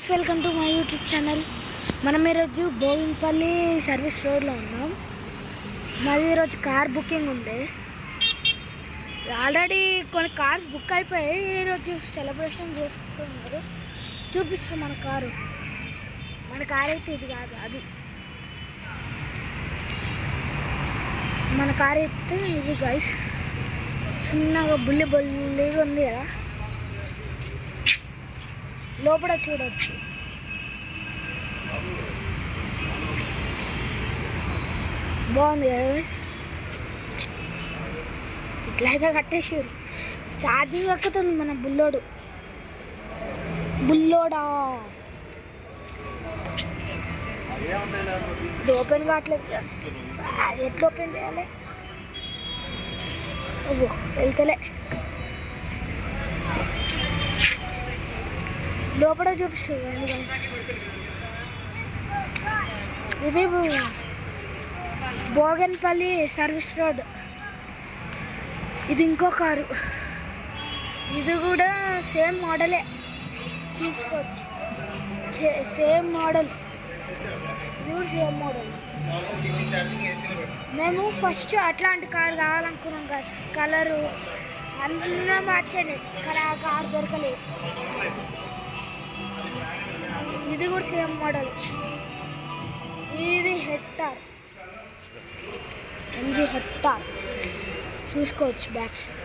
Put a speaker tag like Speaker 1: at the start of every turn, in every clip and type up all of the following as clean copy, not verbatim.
Speaker 1: Guys, welcome to my YouTube channel. మనం ఈరోజు భోగినపల్లి service రోడ్లో ఉన్నాం. మాది ఈరోజు కార్ బుకింగ్ ఉండే. ఆల్రెడీ కొన్ని కార్స్ బుక్ అయిపోయాయి. ఈరోజు సెలబ్రేషన్ చేసుకుంటున్నారు. చూపిస్తాం మన కారు అయితే ఇది కాదు, అది మన కారు అయితే ఇది గైస్. చిన్నగా బుల్లిగా ఉంది కదా, లోపల చూడవచ్చు. బాగుంది కదా, ఇట్లా అయితే కట్టేసారు. ఛార్జింగ్ ఎక్కుతుంది మన బుల్లోడా. ఇది ఓపెన్ కావట్లేదు. అది ఎట్లా ఓపెన్ చేయాలి? ఓ వెళ్తలే. లోపల చూపిస్తుంది అండి. ఇది భోగినపల్లి సర్వీస్ రోడ్. ఇది ఇంకో కారు, ఇది కూడా సేమ్ మోడలే, చూసుకోవచ్చు. సేమ్ మోడల్, ఇది కూడా సేమ్ మోడల్. మేము ఫస్ట్ అట్లాంటి కారు కావాలనుకున్నాం కదా, కలరు అన్నీ మార్చండి కానీ ఆ కారు దొరకలేదు. ఇది కూడా సేమ్ మోడల్. ఇది హెక్టార్ చూసుకోవచ్చు. Back side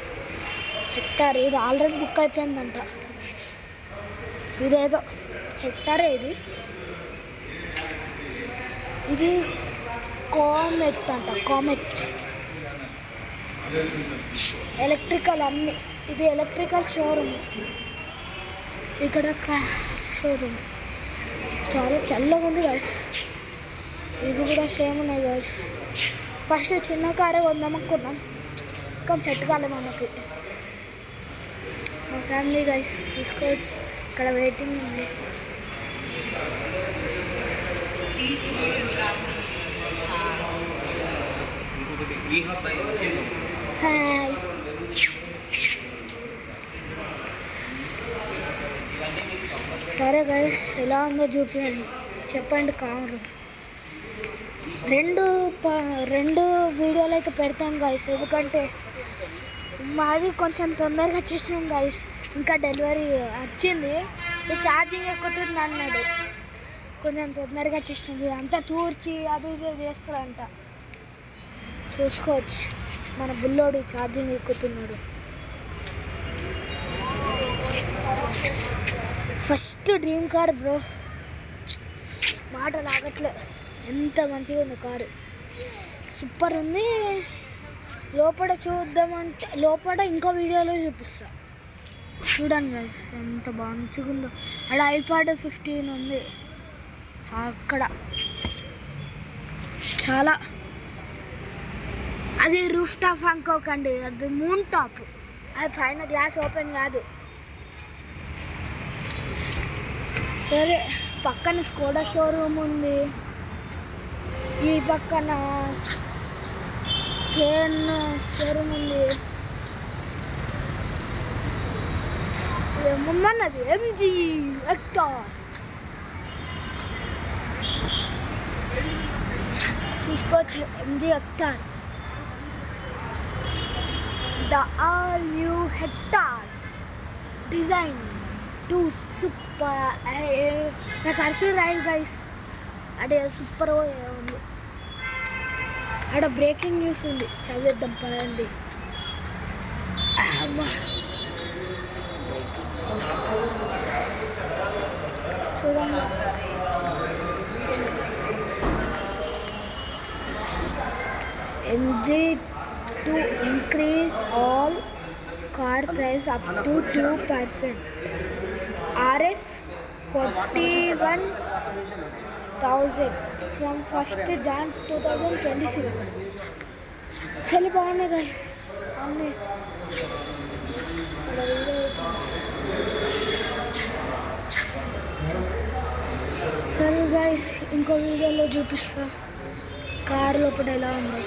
Speaker 1: hectare. ఇది ఆల్రెడీ బుక్ అయిపోయిందంట. ఇదేదో హెక్టారే. ఇది కామెట్ అంట. కామెట్ ఎలక్ట్రికల్ అన్నీ. ఇది ఎలక్ట్రికల్ షోరూమ్. ఇక్కడ షోరూమ్ చాలా చల్లగా ఉంది గైస్. ఇది కూడా సేమ్ ఉన్నాయి గైస్. ఫస్ట్ చిన్న కారే కొందామనుకున్నాం కానీ సెట్ కాలే మనకి. మా ఫ్యామిలీ గైస్ తీసుకోవచ్చు. ఇక్కడ వెయిటింగ్ ఉంది. హాయ్. సరే గైస్, ఎలా ఉందో చెప్పండి కారు. రెండు వీడియోలు అయితే పెడతాను గైస్, ఎందుకంటే మాది కొంచెం తొందరగా చేసినాం గైస్. ఇంకా డెలివరీ వచ్చింది, ఇది ఛార్జింగ్ ఎక్కుతుంది అన్నాడు. కొంచెం తొందరగా చేసినాం. ఇదంతా తూర్చి అది ఇది చేస్తారంట. చూసుకోవచ్చు. మన బుల్లోడు ఛార్జింగ్ ఎక్కుతున్నాడు. ఫస్ట్ డ్రీమ్ కార్ బ్రో, మాట లాగట్లే. ఎంత మంచిగా ఉంది కారు, సూపర్ ఉంది. లోపల చూద్దామంటే లోపల ఇంకో వీడియోలో చూపిస్తా, చూడండి గైస్ ఎంత మంచిగా ఉందో. అక్కడ iPad 15 ఉంది అక్కడ. చాలా అది రూఫ్ టాప్ అనుకోకండి, అది మూన్ టాప్. అది పైన గ్లాస్ ఓపెన్ కాదు. సరే, పక్కన స్కోడా షోరూమ్ ఉంది. ఈ పక్కన కేన్ షోరూమ్ ఉంది. ఏమన్నది ఎంజీ హెక్టార్. చూసుకోవచ్చు. MG hectare, the all new hectare design two super. నాకు అరిసి రాయి గైస్, అదే సూపర్ ఉంది. అక్కడ బ్రేకింగ్ న్యూస్ ఉంది, చదివేద్దాం పదండి. చూడండి, MG to increase all car price up to 2%. RS 41,000 from 1st Jan 2026. చాలా బాగున్నాయి గైస్ అన్నీ. సరే గైస్, ఇంకో వీడియోలో చూపిస్తా కారు లోపల ఎలా ఉందో.